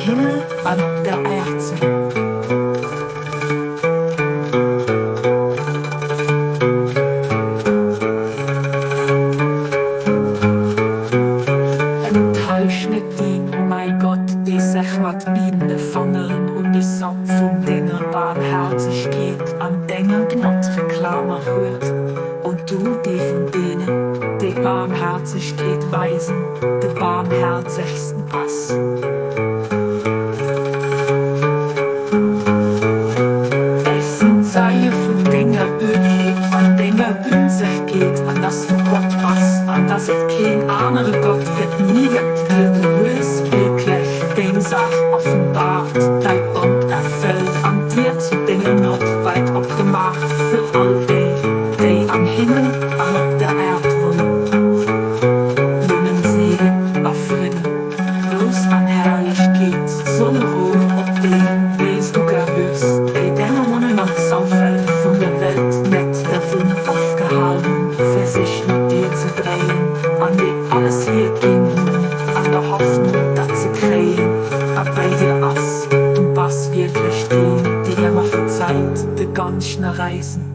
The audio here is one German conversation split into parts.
Himmel, an der Erde. Nicht die, oh mein Gott, die sich wat bieden fangen und die Samt von Dingen Barmherzigkeit an Dingen Gnott Reklame hört. Und du, die von denen, die Barmherzigkeit weisen, der barmherzigsten Ass. Es sind Zeilen von Dingen Öd, an Dingen sich geht, an das du Gott was, an das es kein anderer Gott wird nie wird dir du willst wirklich den Sach offenbart, dein Bund erfüllt an dir zu Dingen not weit abgemacht für all die am Himmel, an der Erde wohnen. Wohnen Segen auf Frieden, bloß an Herrlichkeit, Sonne Ruhe ob den, wie du gehörst, die Dämmerungen am Saufeld von der Welt mit davon aufgehalten, für sich mit dir zu drehen, an die alles hier ging, an der Hoffnung, dass sie kriegen, aber bei dir Ass, du bist wirklich die immer verzeiht, die ganzen Reisen.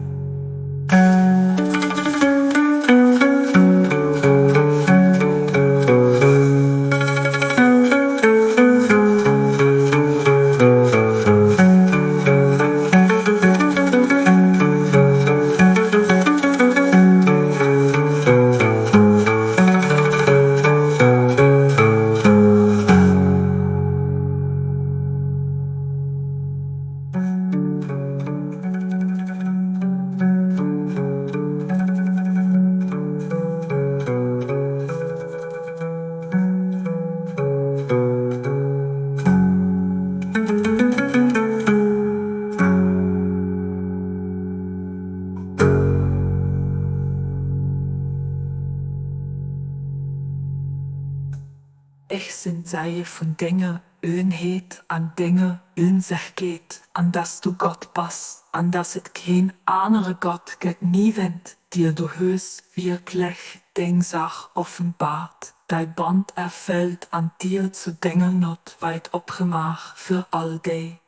Ich sind Seie von Dinge, Öhnheit an Dinge, sich geht, an das du Gott bist, an das it kein anderer Gott geht nie wendt, dir du höchst wirklich den Sach offenbart, dein Band erfüllt an dir zu Dinge not weit obgemach für all die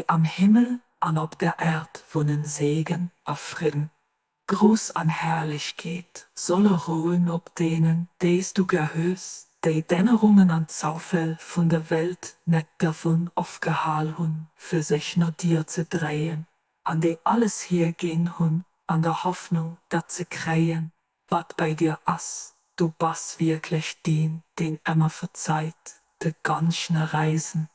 am Himmel, an ob der Erd wohnen Segen auf Frieden. Gruß an Herrlichkeit, solle ruhen ob denen, des du gehörst, die Dämmerungen an Zaufel von der Welt net davon aufgehalten hun, für sich nur dir zu drehen, an die alles hier gehen hun, an der Hoffnung, dat sie krähen, wat bei dir ass, du bist wirklich den immer verzeiht, de ganzen Reisen.